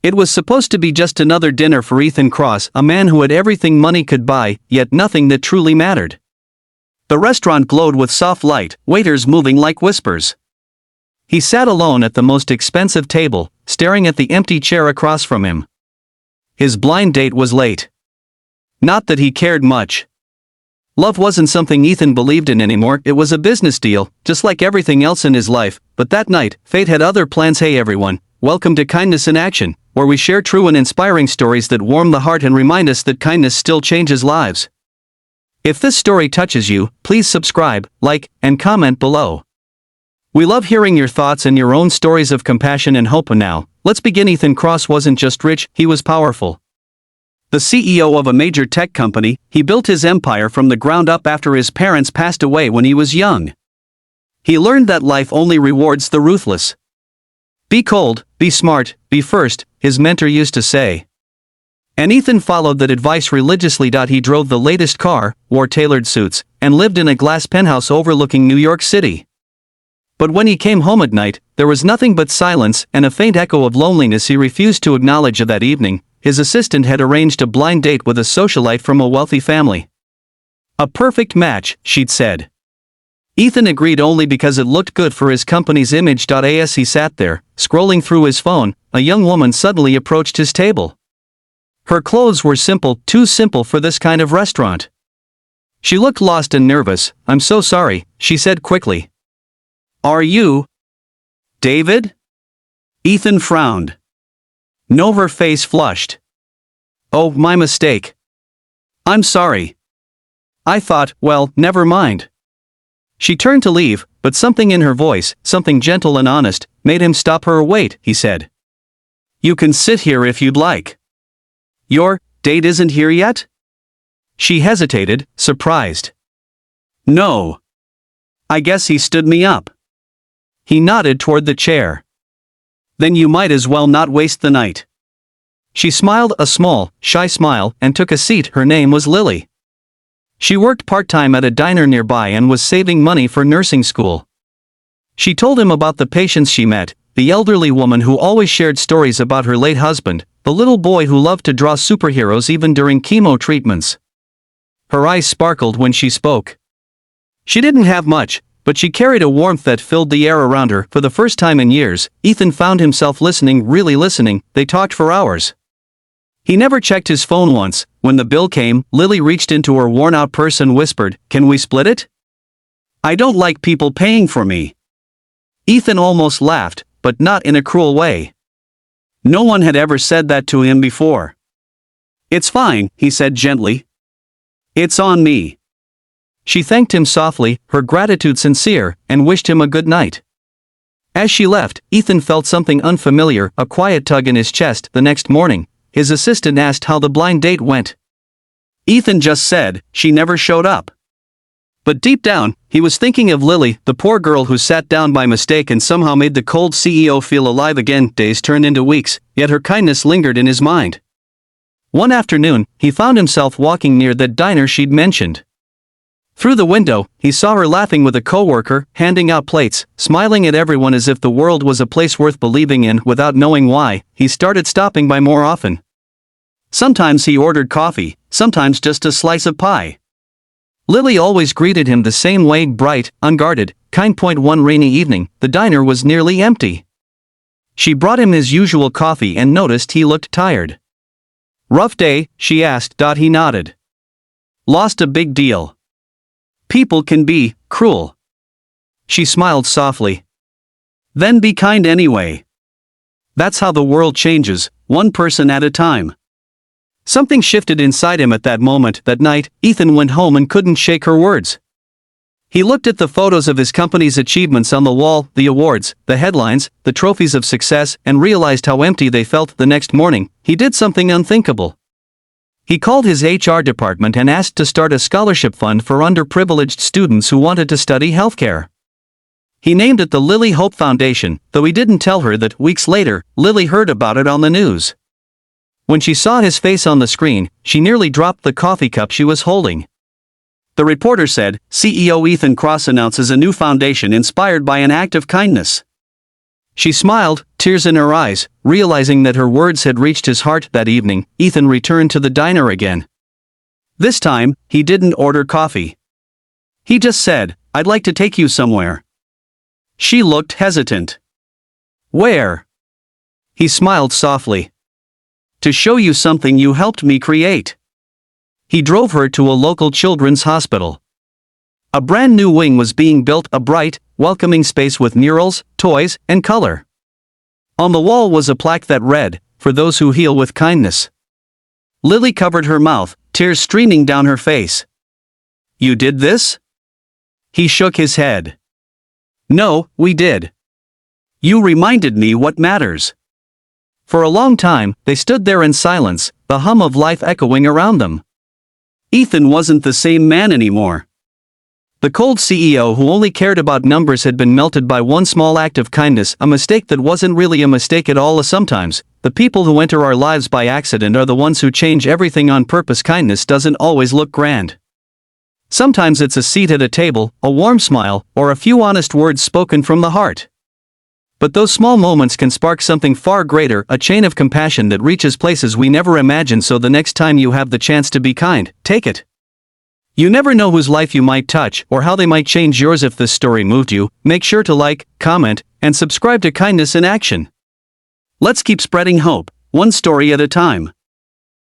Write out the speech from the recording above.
It was supposed to be just another dinner for Ethan Cross, a man who had everything money could buy, yet nothing that truly mattered. The restaurant glowed with soft light, waiters moving like whispers. He sat alone at the most expensive table, staring at the empty chair across from him. His blind date was late. Not that he cared much. Love wasn't something Ethan believed in anymore, it was a business deal, just like everything else in his life, but that night, fate had other plans. Hey everyone, welcome to Kindness in Action, where we share true and inspiring stories that warm the heart and remind us that kindness still changes lives. If this story touches you, please subscribe, like, and comment below. We love hearing your thoughts and your own stories of compassion and hope. And now, let's begin. Ethan Cross wasn't just rich, he was powerful. The CEO of a major tech company, he built his empire from the ground up after his parents passed away when he was young. He learned that life only rewards the ruthless. Be cold, be smart, be first, his mentor used to say. And Ethan followed that advice religiously. He drove the latest car, wore tailored suits, and lived in a glass penthouse overlooking New York City. But when he came home at night, there was nothing but silence and a faint echo of loneliness he refused to acknowledge. That evening, his assistant had arranged a blind date with a socialite from a wealthy family. A perfect match, she'd said. Ethan agreed only because it looked good for his company's image. As he sat there, scrolling through his phone, a young woman suddenly approached his table. Her clothes were simple, too simple for this kind of restaurant. She looked lost and nervous. "I'm so sorry," she said quickly. "Are you David?" Ethan frowned. No, her face flushed. "Oh, my mistake. I'm sorry. I thought, well, never mind." She turned to leave, but something in her voice, something gentle and honest, made him stop her. "Wait," he said. "You can sit here if you'd like. Your date isn't here yet?" She hesitated, surprised. "No. I guess he stood me up." He nodded toward the chair. "Then you might as well not waste the night." She smiled, a small, shy smile, and took a seat. Her name was Lily. She worked part-time at a diner nearby and was saving money for nursing school. She told him about the patients she met, the elderly woman who always shared stories about her late husband, the little boy who loved to draw superheroes even during chemo treatments. Her eyes sparkled when she spoke. She didn't have much, but she carried a warmth that filled the air around her. For the first time in years, Ethan found himself listening, really listening. They talked for hours. He never checked his phone once. When the bill came, Lily reached into her worn-out purse and whispered, "Can we split it? I don't like people paying for me." Ethan almost laughed, but not in a cruel way. No one had ever said that to him before. "It's fine," he said gently. "It's on me." She thanked him softly, her gratitude sincere, and wished him a good night. As she left, Ethan felt something unfamiliar, a quiet tug in his chest. The next morning, his assistant asked how the blind date went. Ethan just said, "She never showed up." But deep down, he was thinking of Lily, the poor girl who sat down by mistake and somehow made the cold CEO feel alive again. Days turned into weeks, yet her kindness lingered in his mind. One afternoon, he found himself walking near that diner she'd mentioned. Through the window, he saw her laughing with a coworker, handing out plates, smiling at everyone as if the world was a place worth believing in. Without knowing why, he started stopping by more often. Sometimes he ordered coffee, sometimes just a slice of pie. Lily always greeted him the same way, bright, unguarded, kind. One rainy evening, the diner was nearly empty. She brought him his usual coffee and noticed he looked tired. "Rough day?" she asked. He nodded. "Lost a big deal. People can be cruel." She smiled softly. "Then be kind anyway. That's how the world changes, one person at a time." Something shifted inside him at that moment. That night, Ethan went home and couldn't shake her words. He looked at the photos of his company's achievements on the wall, the awards, the headlines, the trophies of success, and realized how empty they felt. The next morning, he did something unthinkable. He called his HR department and asked to start a scholarship fund for underprivileged students who wanted to study healthcare. He named it the Lily Hope Foundation, though he didn't tell her that weeks later, Lily heard about it on the news. When she saw his face on the screen, she nearly dropped the coffee cup she was holding. The reporter said, "CEO Ethan Cross announces a new foundation inspired by an act of kindness." She smiled, tears in her eyes, realizing that her words had reached his heart. That evening, Ethan returned to the diner again. This time, he didn't order coffee. He just said, "I'd like to take you somewhere." She looked hesitant. "Where?" He smiled softly. "To show you something you helped me create." He drove her to a local children's hospital. A brand new wing was being built, a bright, welcoming space with murals, toys, and color. On the wall was a plaque that read, "For those who heal with kindness." Lily covered her mouth, tears streaming down her face. "You did this?" He shook his head. "No, we did. You reminded me what matters." For a long time, they stood there in silence, the hum of life echoing around them. Ethan wasn't the same man anymore. The cold CEO who only cared about numbers had been melted by one small act of kindness, a mistake that wasn't really a mistake at all. Sometimes, the people who enter our lives by accident are the ones who change everything on purpose. Kindness doesn't always look grand. Sometimes it's a seat at a table, a warm smile, or a few honest words spoken from the heart. But those small moments can spark something far greater, a chain of compassion that reaches places we never imagined. So the next time you have the chance to be kind, take it. You never know whose life you might touch or how they might change yours. If this story moved you, make sure to like, comment, and subscribe to Kindness in Action. Let's keep spreading hope, one story at a time.